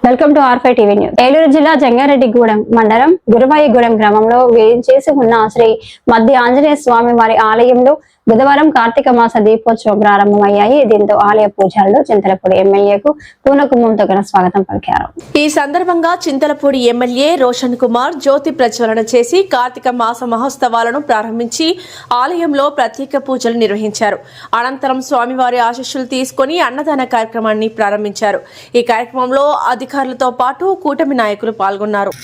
Welcome to R five TV news. Eluru జిల్లా జంగారెడ్డిగూడెం మండలం గురువాయిగూడెం గ్రామంలో వేయించేసి ఉన్న శ్రీ మధ్య ఆంజనేయ స్వామి వారి ఆలయంలో బుధవారం కార్తీక మాస దీపోత్సవం ప్రారంభమయ్యాయి. దీంతో ఆలయ పూజారులు చింతలపూడి ఎమ్మెల్యేకు పూర్ణకుంభంతో ఘన స్వాగతం పలికారు. ఈ సందర్భంగా చింతలపూడి ఎమ్మెల్యే రోషన్ కుమార్ జ్యోతి ప్రజ్వలన చేసి కార్తీక మాస మహోత్సవాలను ప్రారంభించి ఆలయంలో ప్రత్యేక పూజలు నిర్వహించారు. అనంతరం స్వామివారి ఆశీస్సులు తీసుకుని అన్నదాన కార్యక్రమాన్ని ప్రారంభించారు. ఈ కార్యక్రమంలో అధికారులతో పాటు కూటమి నాయకులు పాల్గొన్నారు.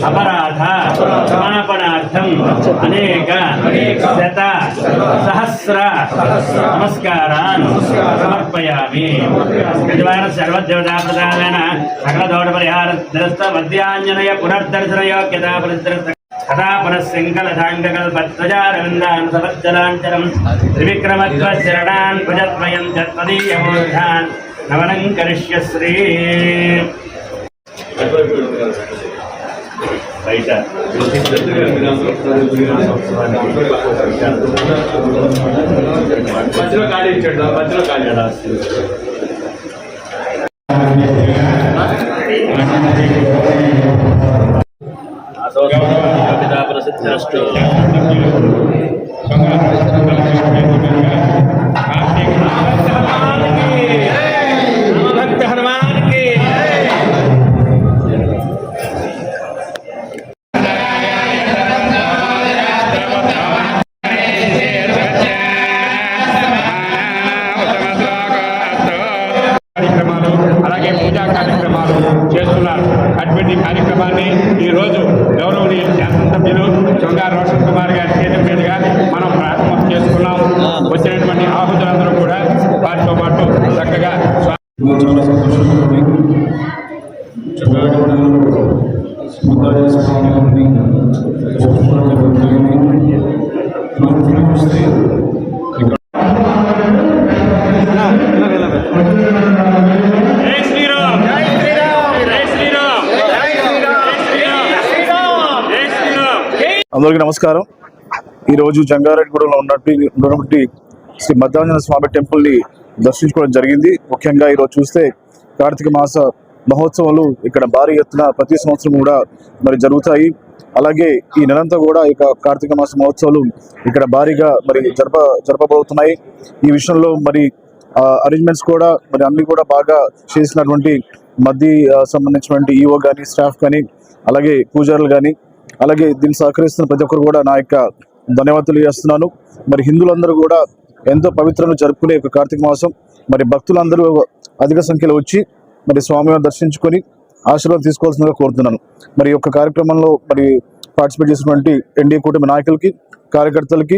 अपराध क्षमापणार्थम अनेक शत सहस्र नमस्कारान् समर्पयामि. सर्वदेवताप्रदानेन सकलदोषपरिहारद्रस्त मध्याञ्जनय पुनर्दर्शन योग्यता परिद्रस्त कथापरस्यङ्कलधाङ्गकल्पध्वजारविन्दान् सवज्जलाञ्चलम् त्रिविक्रमत्वशरणान् भुजद्वयं तत्पदीयमूर्धान् नवनं करिष्यश्री. బయట మధ్యలో ఖాళీ ఇచ్చాడు, మధ్యలో ఖాళీ ప్రసిద్ధ అలాగే పూజా కార్యక్రమాలు చేస్తున్నారు. అటువంటి కార్యక్రమాన్ని ఈరోజు గౌరవనీయ శాసనసభ్యులు చొంగా రోషన్ కుమార్ గారి చేతుల మీదుగా మనం ప్రారంభం చేసుకున్నాం. వచ్చినటువంటి ఆహుతులందరూ కూడా వారితో పాటు చక్కగా అందరికీ నమస్కారం. ఈరోజు జంగారెడ్డిగూడెంలో ఉన్నటువంటి శ్రీ మధ్యాంజనేయ స్వామి టెంపుల్ని దర్శించుకోవడం జరిగింది. ముఖ్యంగా ఈరోజు చూస్తే కార్తీక మాస మహోత్సవాలు ఇక్కడ భారీ ఎత్తున ప్రతి సంవత్సరం కూడా మరి జరుగుతాయి. అలాగే ఈ నెలంతా కూడా ఇక కార్తీక మాస మహోత్సవాలు ఇక్కడ భారీగా మరి జరపబోతున్నాయి. ఈ విషయంలో మరి అరేంజ్మెంట్స్ కూడా మరి అన్ని కూడా బాగా చేసినటువంటి మధ్య సంబంధించినటువంటి ఈఓ కానీ స్టాఫ్ కానీ అలాగే పూజారులు కానీ అలాగే దీన్ని సహకరిస్తున్న ప్రతి ఒక్కరు కూడా నా యొక్క ధన్యవాదాలు చేస్తున్నాను. మరి హిందువులందరూ కూడా ఎంతో పవిత్రంగా జరుపుకునే ఒక కార్తీక మాసం మరి భక్తులందరూ అధిక సంఖ్యలో వచ్చి మరి స్వామివారిని దర్శించుకొని ఆశీర్వాదం తీసుకోవాల్సిందిగా కోరుతున్నాను. మరి ఈ యొక్క కార్యక్రమంలో మరి పార్టిసిపేట్ చేసినటువంటి ఎన్డీఏ కూటమి నాయకులకి, కార్యకర్తలకి,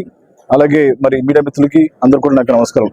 అలాగే మరి మీడియా మిత్రులకి అందరూ కూడా నాకు నమస్కారం.